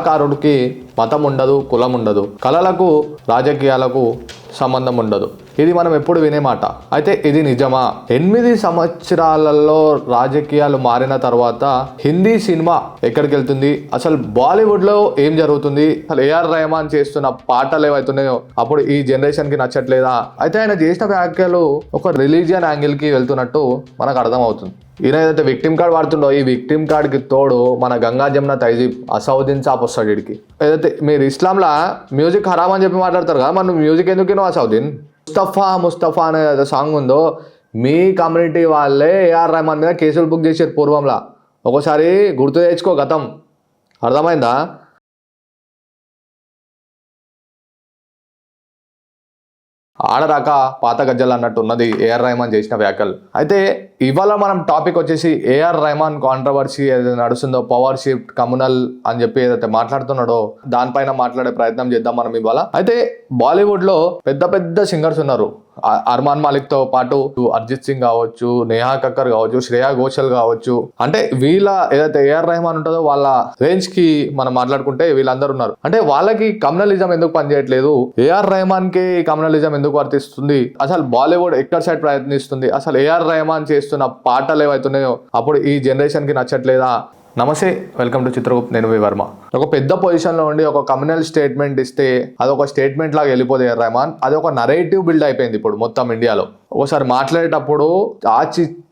కళాకారుడికి మతం ఉండదు, కులం ఉండదు, కళలకు రాజకీయాలకు సంబంధం ఉండదు. ఇది మనం ఎప్పుడు వినే మాట. అయితే ఇది నిజమా? 8 సంవత్సరాలలో రాజకీయాలు మారిన తర్వాత హిందీ సినిమా ఎక్కడికి వెళ్తుంది, అసలు బాలీవుడ్లో ఏం జరుగుతుంది, అసలు ఏఆర్ రెహమాన్ చేస్తున్న పాటలు ఏవైతున్నాయో అప్పుడు ఈ జనరేషన్కి నచ్చట్లేదా? అయితే ఆయన చేసిన వ్యాఖ్యలు ఒక రిలీజియన్ యాంగిల్కి వెళ్తున్నట్టు మనకు అర్థమవుతుంది. ఈయన ఏదైతే విక్టిమ్ కార్డ్ వాడుతుండో ఈ విక్టిమ్ కార్డ్కి తోడు మన గంగా జమున తైజీబ్ అసౌద్దీన్ సాబ్ వస్తాడు వీడికి. ఏదైతే మీరు ఇస్లాంలో మ్యూజిక్ హరామ్ అని చెప్పి మాట్లాడతారు కదా, మన మ్యూజిక్ ఎందుకు అసౌద్దీన్? ముస్తఫా అనే సాంగ్ ఉందో మీ కమ్యూనిటీ వాళ్ళే ఏఆర్ రెహమాన్ మీద కేసులు బుక్ చేశారు పూర్వంలో. ఒక్కోసారి గుర్తు తెచ్చుకో గతం, అర్థమైందా? ఆడరాక పాత గజ్జలు అన్నట్టు ఉన్నది ఏఆర్ రెహమాన్ చేసిన వ్యాఖ్యలు. అయితే ఇవాళ మనం టాపిక్ వచ్చేసి ఏఆర్ రెహమాన్ కాంట్రవర్సీ ఏదైతే నడుస్తుందో, పవర్ షిఫ్ట్, కమ్యూనల్ అని చెప్పి ఏదైతే మాట్లాడుతున్నాడో దానిపైన మాట్లాడే ప్రయత్నం చేద్దాం మనం ఇవాళ. అయితే బాలీవుడ్ లో పెద్ద పెద్ద సింగర్స్ ఉన్నారు. అర్మాన్ మాలిక్ తో పాటు అర్జిత్ సింగ్ కావచ్చు, నేహా కక్కర్ కావచ్చు, శ్రేయా ఘోషల్ కావచ్చు. అంటే వీళ్ళ ఏదైతే ఏఆర్ రెహమాన్ ఉంటుందో వాళ్ళ రేంజ్ కి మనం మాట్లాడుకుంటే వీళ్ళందరూ ఉన్నారు. అంటే వాళ్ళకి కమ్యూనలిజం ఎందుకు పనిచేయట్లేదు, ఏఆర్ రెహమాన్ కి కమ్యూనలిజం ఎందుకు వర్తిస్తుంది, అసలు బాలీవుడ్ ఎక్కడ సైడ్ ప్రయత్నిస్తుంది, అసలు ఏఆర్ రెహమాన్ చేస్తున్న పాటలు ఏవైతున్నాయో అప్పుడు ఈ జనరేషన్ కి నచ్చట్లేదా? నమస్తే, వెల్కమ్ టు చిత్రగుప్త్, నేను వర్మ. ఒక పెద్ద పొజిషన్లో ఉండి ఒక కమ్యూనల్ స్టేట్మెంట్ ఇస్తే అదొక స్టేట్మెంట్ లాగా వెళ్ళిపోతే ఏఆర్ రెహమాన్, అది ఒక నరేటివ్ బిల్డ్ అయిపోయింది ఇప్పుడు మొత్తం ఇండియాలో. ఒకసారి మాట్లాడేటప్పుడు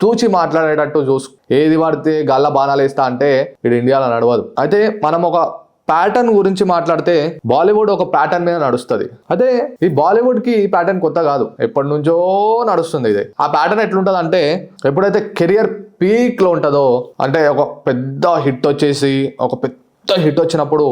తూచి మాట్లాడేటట్టు ఏది పడితే గల్ల బాణాలు వేస్తా అంటే ఇది ఇండియాలో నడవదు. అయితే మనం ఒక ప్యాటర్న్ గురించి మాట్లాడితే బాలీవుడ్ ఒక ప్యాటర్న్ మీద నడుస్తుంది. అదే ఈ బాలీవుడ్ కి ఈ ప్యాటర్న్ కొత్త కాదు, ఎప్పటి నుంచో నడుస్తుంది ఇది. ఆ ప్యాటర్న్ ఎట్లుంటది అంటే, ఎప్పుడైతే కెరియర్ పీక్ లో ఉంటుందో, అంటే ఒక పెద్ద హిట్ వచ్చినప్పుడు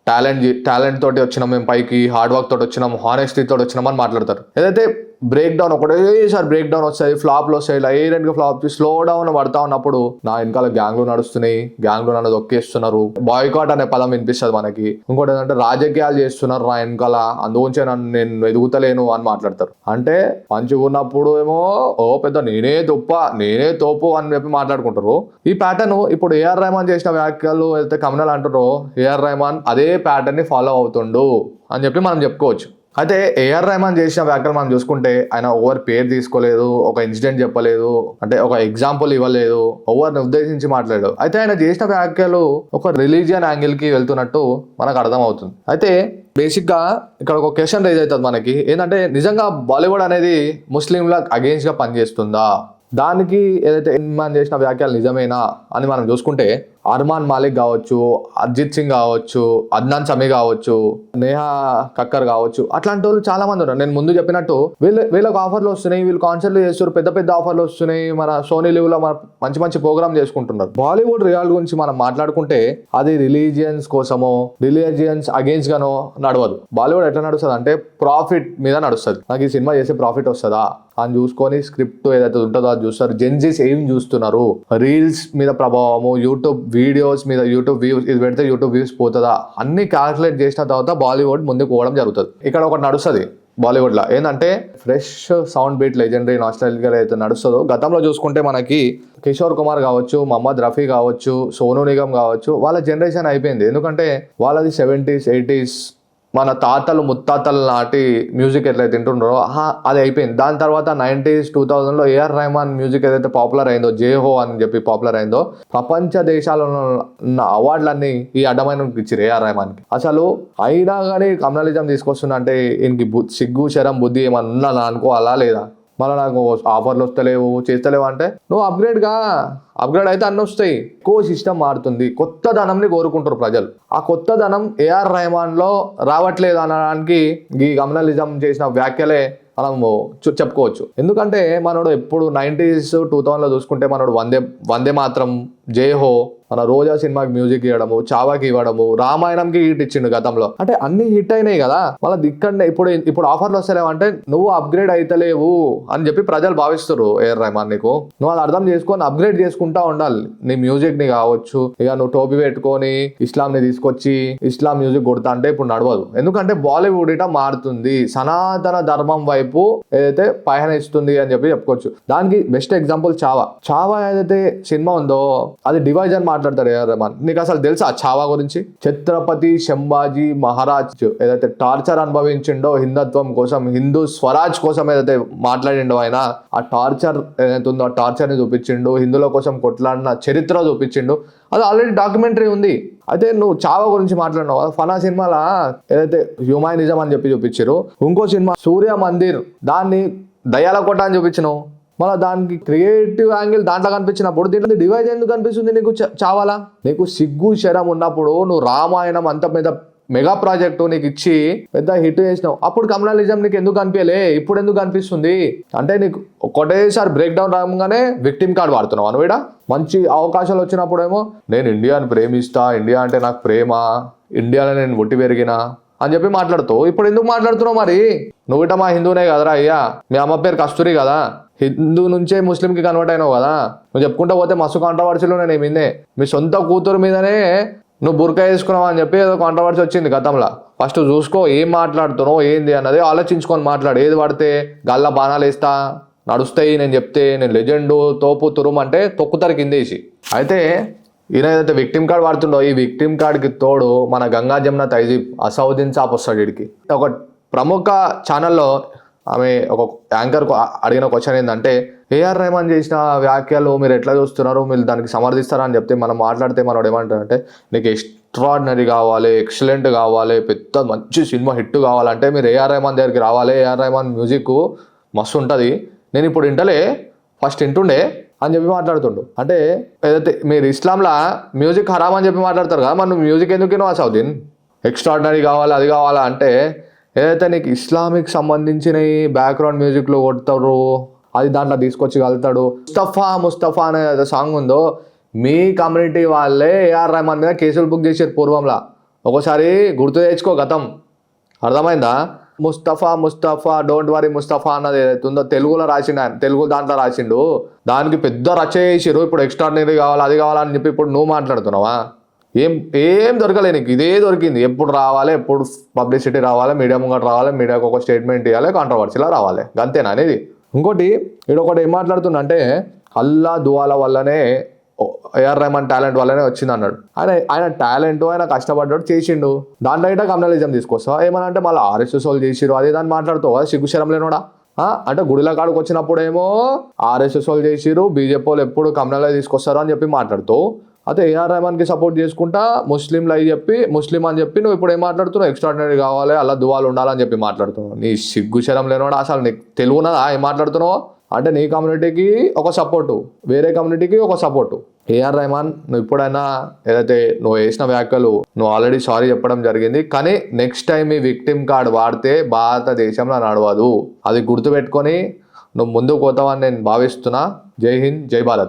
టాలెంట్ తోటి వచ్చినాం మేము పైకి, హార్డ్ వర్క్ తోటి వచ్చినాం, హానెస్టీ తోటి వచ్చినాం అని మాట్లాడతారు. ఏదైతే బ్రేక్ డౌన్ ఒకటేసారి బ్రేక్ డౌన్ వస్తాయి, ఫ్లాప్లు వస్తాయి, ఇలా ఏరెంట్గా ఫ్లాప్ స్లో డౌన్ పడతా ఉన్నప్పుడు నా వెనకాల గ్యాంగ్లు నడుస్తున్నాయి, గ్యాంగ్లు నన్ను దొక్కేస్తున్నారు, బాయ్కాట్ అనే పదం వినిపిస్తుంది మనకి. ఇంకోటి ఏంటంటే రాజకీయాలు చేస్తున్నారు నా వెనకాల, అందుగురించే నేను ఎదుగుతలేను అని మాట్లాడతారు. అంటే మంచిగా ఉన్నప్పుడు ఏమో పెద్ద నేనే తోపు అని చెప్పి మాట్లాడుకుంటారు. ఈ ప్యాటర్న్ ఇప్పుడు ఏఆర్ రెహమాన్ చేసిన వ్యాఖ్యలు అయితే కమ్యూనల్ అంటారో, ఏఆర్ రెహమాన్ అదే ప్యాటర్న్ ని ఫాలో అవుతుండు అని చెప్పి మనం చెప్పుకోవచ్చు. అయితే ఏఆర్ రెహమాన్ చేసిన వ్యాఖ్యలు మనం చూసుకుంటే ఆయన ఓవర్ పేరు తీసుకోలేదు, ఒక ఇన్సిడెంట్ చెప్పలేదు, అంటే ఒక ఎగ్జాంపుల్ ఇవ్వలేదు, ఓవర్ని ఉద్దేశించి మాట్లాడాడు. అయితే ఆయన చేసిన వ్యాఖ్యలు ఒక రిలీజియన్ యాంగిల్ కి వెళ్తున్నట్టు మనకు అర్థం అవుతుంది. అయితే బేసిక్ గా ఇక్కడ ఒక క్వశ్చన్ రైజ్ అవుతుంది మనకి, ఏంటంటే నిజంగా బాలీవుడ్ అనేది ముస్లింల అగెయిన్స్ట్ గా పనిచేస్తుందా? దానికి ఏదైతే ఇర్మాన్ చేసిన వ్యాఖ్యలు నిజమేనా అని మనం చూసుకుంటే, అర్మాన్ మాలిక్ కావచ్చు, అర్జిత్ సింగ్ కావచ్చు, అద్నాన్ సమీ కావచ్చు, నేహా కక్కర్ కావచ్చు, అట్లాంటి వాళ్ళు చాలా మంది ఉన్నారు. నేను ముందు చెప్పినట్టు వీళ్ళకి ఆఫర్లు వస్తున్నాయి, వీళ్ళు కాన్సర్ట్లు చేస్తారు, పెద్ద పెద్ద ఆఫర్లు వస్తున్నాయి, మన సోనీ లీవ్ లో మంచి మంచి ప్రోగ్రామ్ చేసుకుంటున్నారు. బాలీవుడ్ రియాల్ గురించి మనం మాట్లాడుకుంటే అది రిలీజియన్స్ కోసమో, రిలీజియన్స్ అగేన్స్ట్ గానో నడవదు. బాలీవుడ్ ఎట్లా నడుస్తుంది అంటే ప్రాఫిట్ మీద నడుస్తుంది. నాకు ఈ సినిమా చేసే ప్రాఫిట్ వస్తుందా అని చూసుకొని స్క్రిప్ట్ ఏదైతే ఉంటుందో అది చూస్తారు. జెన్జీస్ ఏం చూస్తున్నారు, రీల్స్ మీద ప్రభావము, యూట్యూబ్ వీడియోస్ మీద, యూట్యూబ్ వ్యూస్, ఇది పెడితే యూట్యూబ్ వ్యూస్ పోతుందా, అన్ని క్యాల్కులేట్ చేసిన తర్వాత బాలీవుడ్ ముందుకు పోవడం జరుగుతుంది. ఇక్కడ ఒకటి నడుస్తుంది బాలీవుడ్ లో, ఏంటంటే fresh sound beat, legendary nostalgia అయితే నడుస్తుందో. గతంలో చూసుకుంటే మనకి కిషోర్ కుమార్ కావచ్చు, మహమ్మద్ రఫీ కావచ్చు, సోనూ నిగమ్ కావచ్చు, వాళ్ళ జనరేషన్ అయిపోయింది. ఎందుకంటే వాళ్ళది 70s 80s మన తాతలు ముత్తాతల నాటి మ్యూజిక్ ఎట్లయితే తింటుండ్రో అది అయిపోయింది. దాని తర్వాత 90s 2000లో ఏఆర్ రెహమాన్ మ్యూజిక్ ఏదైతే పాపులర్ అయిందో, జేహో అని చెప్పి పాపులర్ అయిందో, ప్రపంచ దేశాలలో ఉన్న అవార్డులన్నీ ఈ అడ్డమైన ఇచ్చారు ఏఆర్ రెహమాన్కి. అసలు అయినా కానీ కమ్యూనలిజం తీసుకొస్తున్నా అంటే ఈయనకి సిగ్గు శరం బుద్ధి ఏమన్నా అనుకోవాలా లేదా? మళ్ళీ నాకు ఆఫర్లు వస్తలేవు, చేస్తలేవు అంటే నువ్వు అప్గ్రేడ్ అయితే అన్నీ వస్తాయి. ఎక్కువ సిస్టమ్ మారుతుంది, కొత్త ధనంని కోరుకుంటారు ప్రజలు. ఆ కొత్త ధనం ఏఆర్ రెహమాన్ లో రావట్లేదు అనడానికి ఈ కమ్యూనలిజం చేసిన వ్యాఖ్యలే మనము చెప్పుకోవచ్చు. ఎందుకంటే మనోడు ఎప్పుడు 90s 2000లో చూసుకుంటే మనోడు వందే మాత్రం, జేహో, మన రోజా సినిమాకి మ్యూజిక్ ఇవ్వడము, చావాకి ఇవ్వడము, రామాయణంకి హిట్ ఇచ్చిండు గతంలో. అంటే అన్ని హిట్ అయినాయి కదా. మళ్ళీ దిక్కడనే ఇప్పుడు ఆఫర్లు వస్తలేవంటే నువ్వు అప్గ్రేడ్ అయితలేవు అని చెప్పి ప్రజలు భావిస్తారు. ఏఆర్ రెహమాన్ నీకు నువ్వు అది అర్థం చేసుకొని అప్గ్రేడ్ చేసుకుంటా ఉండాలి నీ మ్యూజిక్ ని కావచ్చు. ఇక నువ్వు టోపీ పెట్టుకొని ఇస్లాం ని తీసుకొచ్చి ఇస్లాం మ్యూజిక్ కొడతా అంటే ఇప్పుడు నడవదు. ఎందుకంటే బాలీవుడ్ ఇట మారుతుంది, సనాతన ధర్మం వైపు ఏదైతే పయనిస్తుంది అని చెప్పి చెప్పుకోవచ్చు. దానికి బెస్ట్ ఎగ్జాంపుల్ చావా ఏదైతే సినిమా ఉందో అది డివైజన్ మాట్లాడతాడు ఏఆర్ రెహమాన్. నీకు అసలు తెలుసా చావా గురించి? ఛత్రపతి సంభాజీ మహారాజ్ ఏదైతే టార్చర్ అనుభవించిండో హిందుత్వం కోసం, హిందూ స్వరాజ్ కోసం ఏదైతే మాట్లాడిండో ఆయన, ఆ టార్చర్ ఏదైతే ఉందో ఆ టార్చర్ ని చూపించిండు, హిందువుల కోసం కొట్లాడిన చరిత్ర చూపించిండు. అది ఆల్రెడీ డాక్యుమెంటరీ ఉంది. అయితే నువ్వు చావా గురించి మాట్లాడినావు. ఫనా సినిమాలో ఏదైతే హ్యూమానిజం అని చెప్పి చూపించారు, ఇంకో సినిమా సూర్య మందిర్ దాన్ని దయాల కొట్ట అని చూపించినావు. మళ్ళీ దానికి క్రియేటివ్ యాంగిల్ దాంట్లో కనిపించినప్పుడు దీంట్లో డివైజ్ ఎందుకు కనిపిస్తుంది నీకు చావాలా? నీకు సిగ్గు శరం ఉన్నప్పుడు నువ్వు రామాయణం అంత మీద మెగా ప్రాజెక్టు నీకు ఇచ్చి పెద్ద హిట్ చేసినావు, అప్పుడు కమ్యూనలిజం నీకు ఎందుకు కనిపించలే? ఇప్పుడు ఎందుకు కనిపిస్తుంది? అంటే నీకు ఒకటేసారి బ్రేక్ డౌన్ రాగానే విక్టిమ్ కార్డ్ వాడుతున్నావు అనువేడా. మంచి అవకాశాలు వచ్చినప్పుడేమో నేను ఇండియాని ప్రేమిస్తా, ఇండియా అంటే నాకు ప్రేమ, ఇండియాలో నేను పుట్టి పెరిగినా అని చెప్పి మాట్లాడుతావు. ఇప్పుడు ఎందుకు మాట్లాడుతున్నావు? మరి నువ్వు ఇట మా హిందూనే కదరా అయ్యా, మీ అమ్మ పేరు కస్తూరి కదా, హిందూ నుంచే ముస్లింకి కన్వర్ట్ అయినావు కదా. నువ్వు చెప్పుకుంటా పోతే మస్తు కాంట్రవర్సీలు నేను మీదే. మీ సొంత కూతురు మీదనే నువ్వు బుర్కా వేసుకున్నావు అని చెప్పి ఏదో కాంట్రవర్సీ వచ్చింది గతంలో. ఫస్ట్ చూసుకో ఏం మాట్లాడుతున్నావు ఏంది అన్నది ఆలోచించుకొని మాట్లాడు. ఏది పడితే గల్లా బాణాలు వేస్తా నడుస్తాయి నేను చెప్తే నేను లెజెండు తోపు తురుము అంటే తొక్కుతారు కిందేసి. అయితే ఈయన ఏదైతే విక్టిమ్ కార్డ్ వాడుతుండో ఈ విక్టిమ్ కార్డ్కి తోడు మన గంగా జమున తైజీబ్ అసౌద్దీన్ సాబ్ వస్తాడు వీడికి. ఒక ప్రముఖ ఛానల్లో ఆమె ఒక యాంకర్ అడిగిన క్వశ్చన్ ఏంటంటే, ఏఆర్ రెహమాన్ చేసిన వ్యాఖ్యలు మీరు ఎట్లా చూస్తున్నారు, మీరు దానికి సమర్థిస్తారా అని చెప్తే మనం మాట్లాడితే మనోడు ఏమంటాడంటే, నీకు ఎక్స్ట్రాడినరీ కావాలి, ఎక్సలెంట్ కావాలి, పెద్ద మంచి సినిమా హిట్ కావాలంటే మీరు ఏఆర్ రెహమాన్ దగ్గరికి రావాలి, ఏఆర్ రెహమాన్ మ్యూజిక్ మస్తు ఉంటుంది, నేను ఇప్పుడు వింటలే ఫస్ట్ వింటుండే అని చెప్పి మాట్లాడుతుండు. అంటే ఏదైతే మీరు ఇస్లాంలో మ్యూజిక్ హరామ్ అని చెప్పి మాట్లాడతారు కదా, మనం మ్యూజిక్ ఎందుకు వినవా సౌదీన్? ఎక్స్ట్రాడినరీ కావాలి అది కావాలా అంటే ఏదైతే నీకు ఇస్లామిక్ సంబంధించిన బ్యాక్గ్రౌండ్ మ్యూజిక్లో కొడతారు అది దాంట్లో తీసుకొచ్చి కలుతాడు. ముస్తఫా అనే సాంగ్ ఉందో మీ కమ్యూనిటీ వాళ్ళే ఏఆర్ రెహమాన్ మీద కేసులు బుక్ చేసారు పూర్వంలో. ఒకసారి గుర్తు తెచ్చుకో గతం, అర్థమైందా? ముస్తఫా డోంట్ వరీ ముస్తఫా అన్నది ఏదైతే ఉందో తెలుగులో రాసిండు ఆయన, తెలుగు దాంట్లో రాసిండు, దానికి పెద్ద రచ చేసిరు. ఇప్పుడు ఎక్స్ట్రాడినరీ కావాలి అది కావాలని చెప్పి ఇప్పుడు నువ్వు మాట్లాడుతున్నావా? ఏం దొరకలే నీకు, ఇదే దొరికింది. ఎప్పుడు రావాలి, ఎప్పుడు పబ్లిసిటీ రావాలి, మీడియా ముంగట రావాలి, మీడియాకు ఒక స్టేట్మెంట్ ఇవ్వాలి, కాంట్రవర్సీలా రావాలి, అంతేనా అనేది. ఇంకోటి ఒకటి ఏం మాట్లాడుతున్నా అంటే అల్లా దువాల వల్లనే ఏఆర్ రెహమాన్ టాలెంట్ వల్లనే వచ్చింది అన్నాడు. ఆయన టాలెంట్ ఆయన కష్టపడ్డాడు చేసిండు, దాంట్లో అయితే కమ్యూనలిజం తీసుకొస్తావు ఏమన్నా అంటే మళ్ళీ ఆర్ఎస్ఎస్ వాళ్ళు చేసిరు అదే దాన్ని మాట్లాడుతావు కదా, సిగ్గుశరం లేనోడా. అంటే గుడిల కాడికి వచ్చినప్పుడు ఏమో ఆర్ఎస్ఎస్ వాళ్ళు చేసిరు, బీజేపీ వాళ్ళు ఎప్పుడు కమ్యూనలైజ్ తీసుకొస్తారు అని చెప్పి మాట్లాడుతావు. అయితే ఏఆర్ రెహమాన్కి సపోర్ట్ చేసుకుంటా ముస్లింలు అవి చెప్పి ముస్లిం అని చెప్పి నువ్వు ఇప్పుడు ఏం మాట్లాడుతున్నావు? ఎక్స్ట్రాడినరీ కావాలి అలా దువాలు ఉండాలని చెప్పి మాట్లాడుతున్నావు. నీ సిగ్గుశరం లేనోడా, అసలు నీకు తెలుగునదా ఏం మాట్లాడుతున్నావు? అంటే నీ కమ్యూనిటీకి ఒక సపోర్టు, వేరే కమ్యూనిటీకి ఒక సపోర్టు. ఏఆర్ రెహమాన్ నువ్వు ఇప్పుడైనా ఏదైతే నువ్వు వేసిన వ్యాఖ్యలు నువ్వు ఆల్రెడీ సారీ చెప్పడం జరిగింది, కానీ నెక్స్ట్ టైం ఈ విక్టిమ్ కార్డ్ వాడితే భారతదేశంలో నడవదు. అది గుర్తుపెట్టుకొని నువ్వు ముందుకు పోతావని నేను భావిస్తున్నా. జై హింద్, జై భారత్.